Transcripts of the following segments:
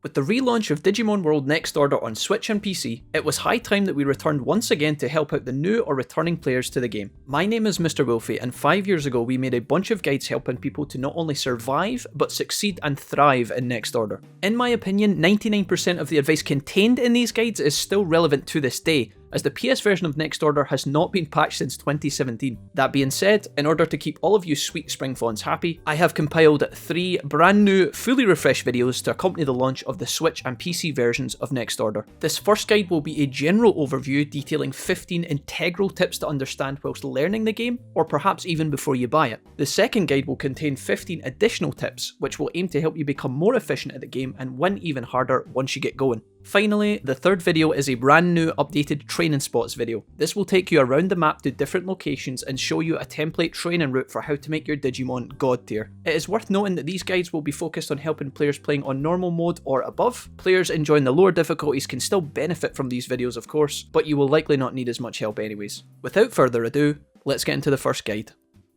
With the relaunch of Digimon World Next Order on Switch and PC, it was high time that we returned once again to help out the new or returning players to the game. My name is Mr. Wilfie, and 5 years ago we made a bunch of guides helping people to not only survive, but succeed and thrive in Next Order. In my opinion, 99% of the advice contained in these guides is still relevant to this day, as the PS version of Next Order has not been patched since 2017. That being said, in order to keep all of you sweet Spring Fawns happy, I have compiled 3 brand new, fully refreshed videos to accompany the launch of the Switch and PC versions of Next Order. This first guide will be a general overview detailing 15 integral tips to understand whilst learning the game, or perhaps even before you buy it. The second guide will contain 15 additional tips, which will aim to help you become more efficient at the game and win even harder once you get going. Finally, the third video is a brand new updated training spots video. This will take you around the map to different locations and show you a template training route for how to make your Digimon God tier. It is worth noting that these guides will be focused on helping players playing on normal mode or above. Players enjoying the lower difficulties can still benefit from these videos of course, but you will likely not need as much help anyways. Without further ado, let's get into the first guide.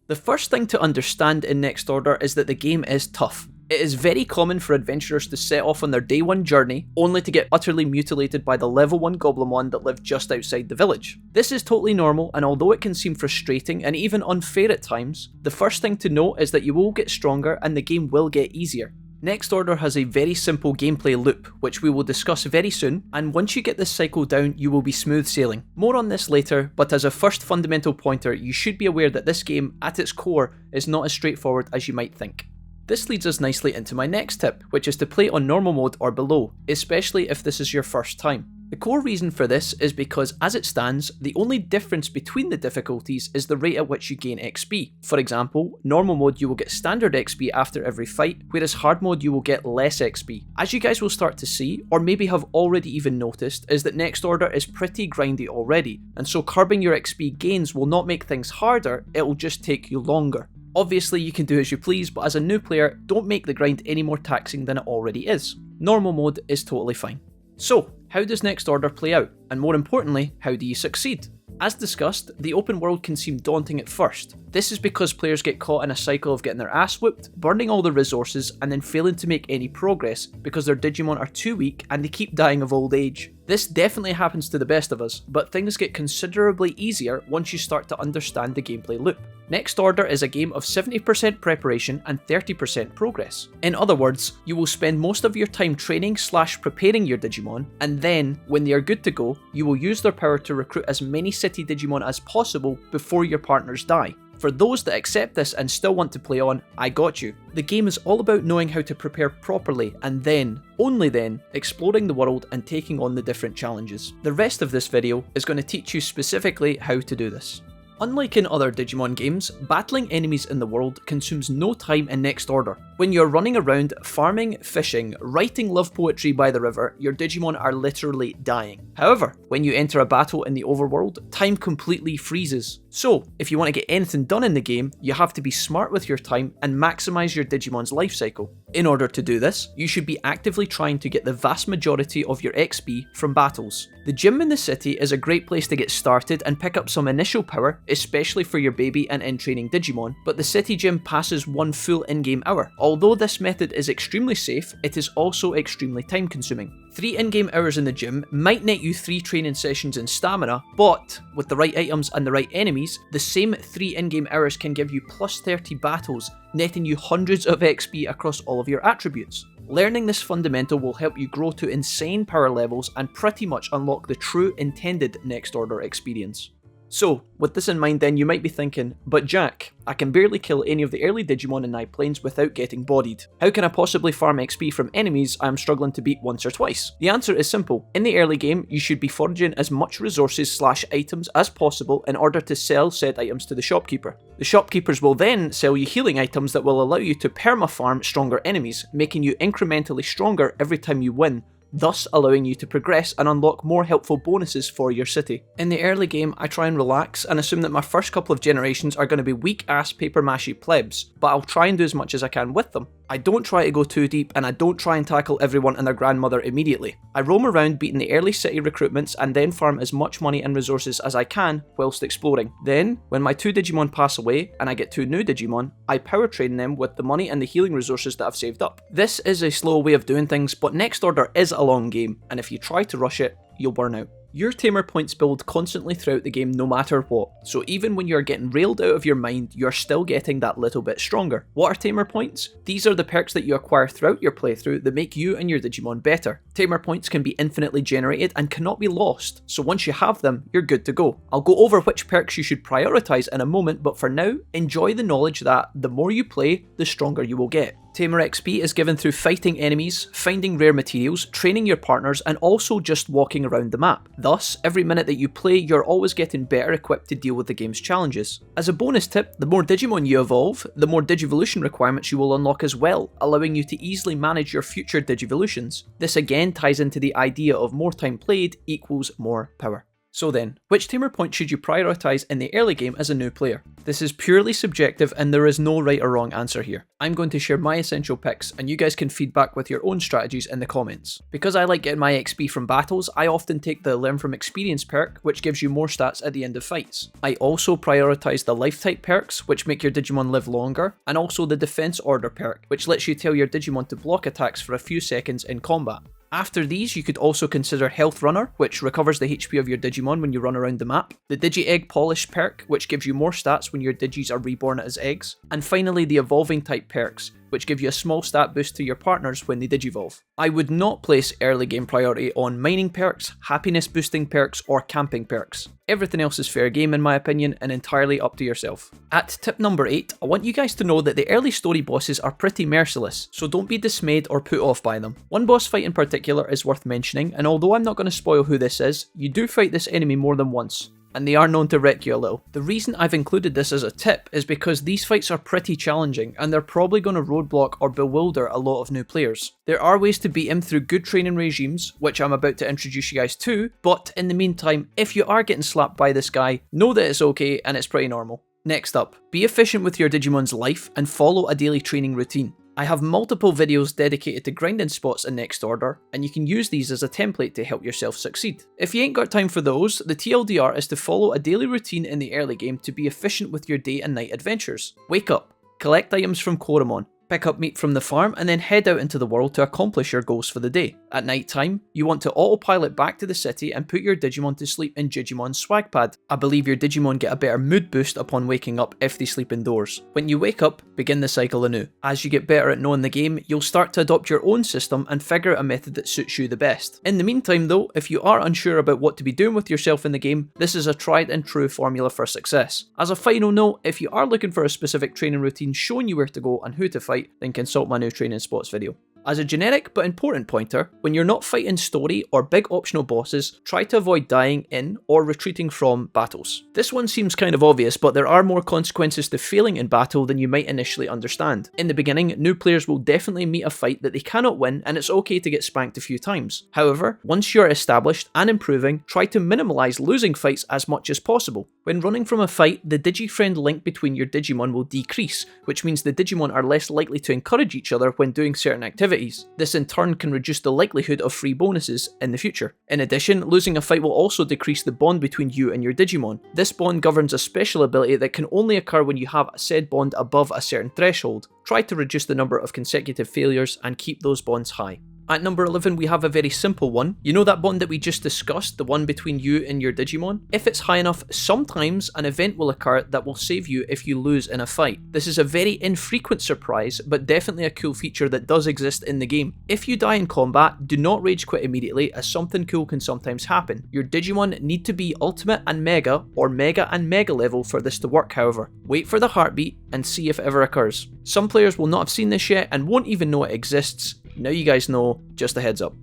The first thing to understand in Next Order is that the game is tough. It is very common for adventurers to set off on their day 1 journey, only to get utterly mutilated by the level 1 Goblimon that live just outside the village. This is totally normal, and although it can seem frustrating and even unfair at times, the first thing to note is that you will get stronger and the game will get easier. Next Order has a very simple gameplay loop, which we will discuss very soon, and once you get this cycle down, you will be smooth sailing. More on this later, but as a first fundamental pointer, you should be aware that this game, at its core, is not as straightforward as you might think. This leads us nicely into my next tip, which is to play on normal mode or below, especially if this is your first time. The core reason for this is because, as it stands, the only difference between the difficulties is the rate at which you gain XP. For example, normal mode you will get standard XP after every fight, whereas hard mode you will get less XP. As you guys will start to see, or maybe have already even noticed, is that Next Order is pretty grindy already, and so curbing your XP gains will not make things harder, it will just take you longer. Obviously you can do as you please, but as a new player, don't make the grind any more taxing than it already is. Normal mode is totally fine. So, how does Next Order play out? And more importantly, how do you succeed? As discussed, the open world can seem daunting at first. This is because players get caught in a cycle of getting their ass whooped, burning all the resources, and then failing to make any progress because their Digimon are too weak and they keep dying of old age. This definitely happens to the best of us, but things get considerably easier once you start to understand the gameplay loop. Next Order is a game of 70% preparation and 30% progress. In other words, you will spend most of your time training / preparing your Digimon, and then, when they are good to go, you will use their power to recruit as many city Digimon as possible before your partners die. For those that accept this and still want to play on, I got you. The game is all about knowing how to prepare properly and then, only then, exploring the world and taking on the different challenges. The rest of this video is going to teach you specifically how to do this. Unlike in other Digimon games, battling enemies in the world consumes no time in Next Order. When you're running around, farming, fishing, writing love poetry by the river, your Digimon are literally dying. However, when you enter a battle in the overworld, time completely freezes. So, if you want to get anything done in the game, you have to be smart with your time and maximise your Digimon's life cycle. In order to do this, you should be actively trying to get the vast majority of your XP from battles. The gym in the city is a great place to get started and pick up some initial power, especially for your baby and in-training Digimon, but the city gym passes 1 full in-game hour. Although this method is extremely safe, it is also extremely time consuming. 3 in-game hours in the gym might net you 3 training sessions in stamina, but with the right items and the right enemies, the same 3 in-game hours can give you plus 30 battles, netting you hundreds of XP across all of your attributes. Learning this fundamental will help you grow to insane power levels and pretty much unlock the true intended Next Order experience. So, with this in mind then, you might be thinking, but Jack, I can barely kill any of the early Digimon in Night Plains without getting bodied. How can I possibly farm XP from enemies I am struggling to beat once or twice? The answer is simple. In the early game, you should be foraging as much resources / items as possible in order to sell said items to the shopkeeper. The shopkeepers will then sell you healing items that will allow you to perma-farm stronger enemies, making you incrementally stronger every time you win, thus allowing you to progress and unlock more helpful bonuses for your city. In the early game, I try and relax and assume that my first couple of generations are going to be weak-ass paper-mache plebs, but I'll try and do as much as I can with them. I don't try to go too deep, and I don't try and tackle everyone and their grandmother immediately. I roam around beating the early city recruitments and then farm as much money and resources as I can whilst exploring. Then, when my 2 Digimon pass away and I get 2 new Digimon, I power train them with the money and the healing resources that I've saved up. This is a slow way of doing things, but Next Order is a long game, and if you try to rush it, you'll burn out. Your tamer points build constantly throughout the game no matter what, so even when you're getting railed out of your mind, you're still getting that little bit stronger. What are tamer points? These are the perks that you acquire throughout your playthrough that make you and your Digimon better. Tamer points can be infinitely generated and cannot be lost, so once you have them, you're good to go. I'll go over which perks you should prioritise in a moment, but for now, enjoy the knowledge that the more you play, the stronger you will get. Tamer XP is given through fighting enemies, finding rare materials, training your partners, and also just walking around the map. Thus, every minute that you play, you're always getting better equipped to deal with the game's challenges. As a bonus tip, the more Digimon you evolve, the more Digivolution requirements you will unlock as well, allowing you to easily manage your future Digivolutions. This again ties into the idea of more time played equals more power. So then, which tamer point should you prioritise in the early game as a new player? This is purely subjective and there is no right or wrong answer here. I'm going to share my essential picks and you guys can feedback with your own strategies in the comments. Because I like getting my XP from battles, I often take the Learn from Experience perk, which gives you more stats at the end of fights. I also prioritise the life type perks, which make your Digimon live longer, and also the Defense Order perk, which lets you tell your Digimon to block attacks for a few seconds in combat. After these, you could also consider Health Runner, which recovers the HP of your Digimon when you run around the map, the Digi-Egg Polish perk, which gives you more stats when your Digis are reborn as eggs, and finally the Evolving type perks, which give you a small stat boost to your partners when they digivolve. I would not place early game priority on mining perks, happiness boosting perks, or camping perks. Everything else is fair game in my opinion and entirely up to yourself. At tip number 8, I want you guys to know that the early story bosses are pretty merciless, so don't be dismayed or put off by them. One boss fight in particular is worth mentioning, and although I'm not going to spoil who this is, you do fight this enemy more than once, and they are known to wreck you a little. The reason I've included this as a tip is because these fights are pretty challenging and they're probably going to roadblock or bewilder a lot of new players. There are ways to beat him through good training regimes, which I'm about to introduce you guys to, but in the meantime, if you are getting slapped by this guy, know that it's okay and it's pretty normal. Next up, be efficient with your Digimon's life and follow a daily training routine. I have multiple videos dedicated to grinding spots in Next Order, and you can use these as a template to help yourself succeed. If you ain't got time for those, the TLDR is to follow a daily routine in the early game to be efficient with your day and night adventures. Wake up, collect items from Koromon, pick up meat from the farm, and then head out into the world to accomplish your goals for the day. At night time, you want to autopilot back to the city and put your Digimon to sleep in Digimon's swag pad. I believe your Digimon get a better mood boost upon waking up if they sleep indoors. When you wake up, begin the cycle anew. As you get better at knowing the game, you'll start to adopt your own system and figure out a method that suits you the best. In the meantime though, if you are unsure about what to be doing with yourself in the game, this is a tried and true formula for success. As a final note, if you are looking for a specific training routine showing you where to go and who to fight, then consult my new training spots video. As a generic but important pointer, when you're not fighting story or big optional bosses, try to avoid dying in or retreating from battles. This one seems kind of obvious, but there are more consequences to failing in battle than you might initially understand. In the beginning, new players will definitely meet a fight that they cannot win, and it's okay to get spanked a few times. However, once you're established and improving, try to minimalise losing fights as much as possible. When running from a fight, the Digi-friend link between your Digimon will decrease, which means the Digimon are less likely to encourage each other when doing certain activities. This in turn can reduce the likelihood of free bonuses in the future. In addition, losing a fight will also decrease the bond between you and your Digimon. This bond governs a special ability that can only occur when you have said bond above a certain threshold. Try to reduce the number of consecutive failures and keep those bonds high. At number 11 we have a very simple one. You know that bond that we just discussed, the one between you and your Digimon? If it's high enough, sometimes an event will occur that will save you if you lose in a fight. This is a very infrequent surprise, but definitely a cool feature that does exist in the game. If you die in combat, do not rage quit immediately, as something cool can sometimes happen. Your Digimon need to be Ultimate and Mega, or Mega and Mega level for this to work however. Wait for the heartbeat and see if it ever occurs. Some players will not have seen this yet and won't even know it exists. Now you guys know, just a heads up.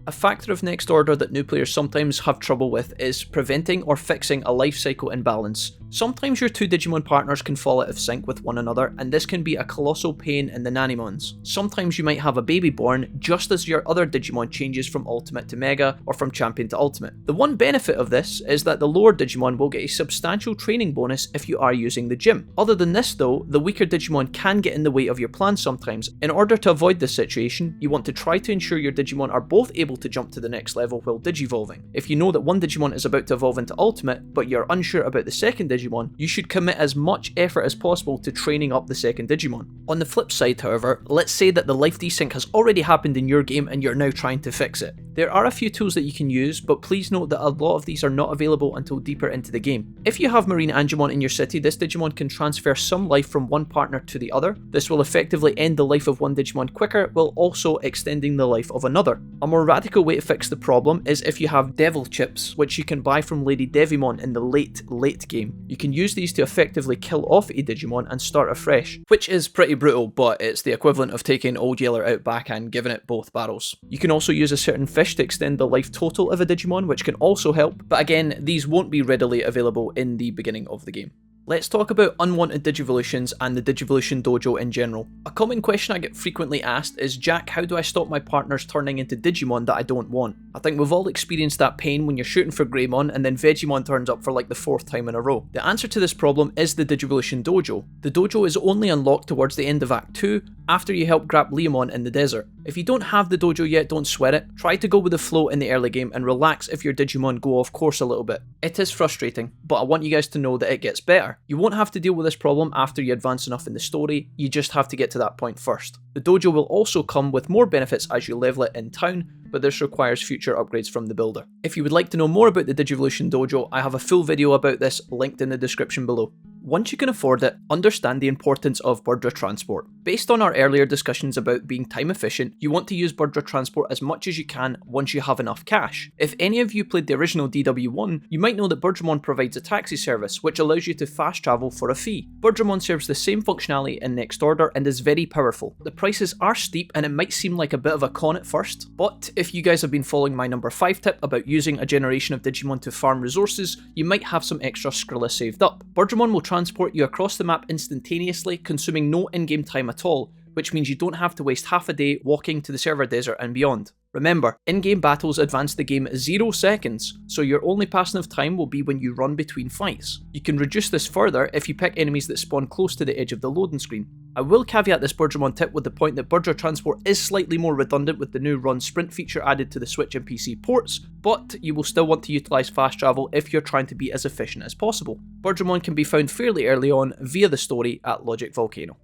A factor of Next Order that new players sometimes have trouble with is preventing or fixing a life cycle imbalance, Sometimes your two Digimon partners can fall out of sync with one another, and this can be a colossal pain in the Nanimons. Sometimes you might have a baby born just as your other Digimon changes from Ultimate to Mega or from Champion to Ultimate. The one benefit of this is that the lower Digimon will get a substantial training bonus if you are using the gym. Other than this though, the weaker Digimon can get in the way of your plans sometimes. In order to avoid this situation, you want to try to ensure your Digimon are both able to jump to the next level while digivolving. If you know that one Digimon is about to evolve into Ultimate, but you're unsure about the second Digimon, you should commit as much effort as possible to training up the second Digimon. On the flip side, however, let's say that the life desync has already happened in your game and you're now trying to fix it. There are a few tools that you can use, but please note that a lot of these are not available until deeper into the game. If you have Marine Angemon in your city, this Digimon can transfer some life from one partner to the other. This will effectively end the life of one Digimon quicker, while also extending the life of another. A more radical way to fix the problem is if you have Devil Chips, which you can buy from Lady Devimon in the late game. You can use these to effectively kill off a Digimon and start afresh, which is pretty brutal, but it's the equivalent of taking Old Yeller out back and giving it both barrels. You can also use a certain fish to extend the life total of a Digimon, which can also help, but again, these won't be readily available in the beginning of the game. Let's talk about unwanted Digivolutions and the Digivolution Dojo in general. A common question I get frequently asked is, Jack, how do I stop my partners turning into Digimon that I don't want? I think we've all experienced that pain when you're shooting for Greymon and then Vegiemon turns up for like the 4th time in a row. The answer to this problem is the Digivolution Dojo. The dojo is only unlocked towards the end of Act 2, after you help grab Leomon in the desert. If you don't have the dojo yet, don't sweat it. Try to go with the flow in the early game and relax if your Digimon go off course a little bit. It is frustrating, but I want you guys to know that it gets better. You won't have to deal with this problem after you advance enough in the story, you just have to get to that point first. The dojo will also come with more benefits as you level it in town, but this requires future upgrades from the builder. If you would like to know more about the Digivolution Dojo, I have a full video about this linked in the description below. Once you can afford it, understand the importance of Birdra Transport. Based on our earlier discussions about being time efficient, you want to use Birdra Transport as much as you can once you have enough cash. If any of you played the original DW1, you might know that Birdramon provides a taxi service which allows you to fast travel for a fee. Birdramon serves the same functionality in Next Order and is very powerful. The prices are steep and it might seem like a bit of a con at first, but if you guys have been following my number 5 tip about using a generation of Digimon to farm resources, you might have some extra Skrilla saved up. Birdramon will transport you across the map instantaneously, consuming no in-game time at all, which means you don't have to waste half a day walking to the server desert and beyond. Remember, in-game battles advance the game 0 seconds, so your only passing of time will be when you run between fights. You can reduce this further if you pick enemies that spawn close to the edge of the loading screen. I will caveat this Birdramon tip with the point that Birdra Transport is slightly more redundant with the new Run Sprint feature added to the Switch and PC ports, but you will still want to utilise fast travel if you're trying to be as efficient as possible. Birdramon can be found fairly early on via the story at Logic Volcano.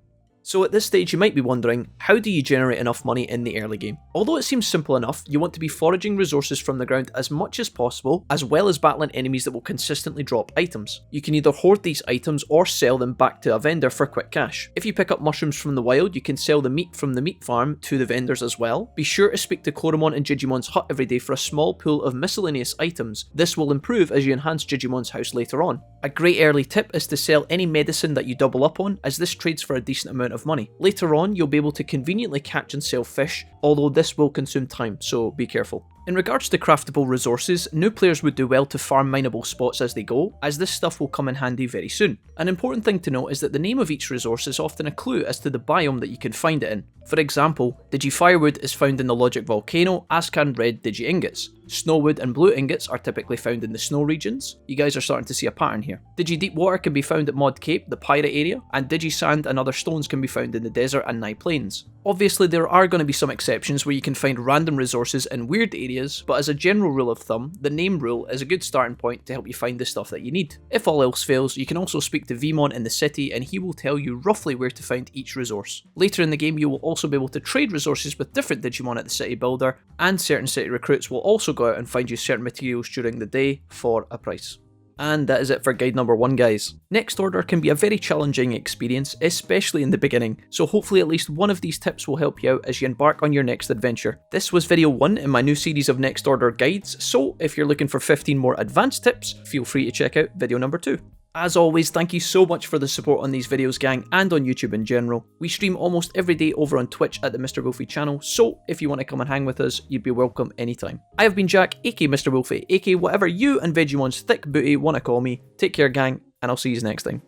So at this stage you might be wondering, how do you generate enough money in the early game? Although it seems simple enough, you want to be foraging resources from the ground as much as possible, as well as battling enemies that will consistently drop items. You can either hoard these items or sell them back to a vendor for quick cash. If you pick up mushrooms from the wild, you can sell the meat from the meat farm to the vendors as well. Be sure to speak to Koromon and Gigimon's hut every day for a small pool of miscellaneous items. This will improve as you enhance Gigimon's house later on. A great early tip is to sell any medicine that you double up on, as this trades for a decent amount of money. Later on, you'll be able to conveniently catch and sell fish, although this will consume time, so be careful. In regards to craftable resources, new players would do well to farm mineable spots as they go, as this stuff will come in handy very soon. An important thing to note is that the name of each resource is often a clue as to the biome that you can find it in. For example, Digifirewood is found in the Logic Volcano, as can red Digi-Ingots. Snowwood and blue ingots are typically found in the snow regions. You guys are starting to see a pattern here. Digi-Deepwater can be found at Mod Cape, the pirate area, and Digi-Sand and other stones can be found in the desert and Nye Plains. Obviously there are going to be some exceptions where you can find random resources in weird areas, but as a general rule of thumb, the name rule is a good starting point to help you find the stuff that you need. If all else fails, you can also speak to Veemon in the city and he will tell you roughly where to find each resource. Later in the game you will also be able to trade resources with different Digimon at the city builder, and certain city recruits will also go out and find you certain materials during the day for a price. And that is it for guide number 1, guys. Next Order can be a very challenging experience, especially in the beginning, so hopefully at least one of these tips will help you out as you embark on your next adventure. This was video 1 in my new series of Next Order guides, so if you're looking for 15 more advanced tips, feel free to check out video number 2. As always, thank you so much for the support on these videos, gang, and on YouTube in general. We stream almost every day over on Twitch at the Mr. Wolfie channel, so if you want to come and hang with us, you'd be welcome anytime. I have been Jack, aka Mr. Wolfie, aka whatever you and Vegimon's thick booty want to call me. Take care, gang, and I'll see you next time.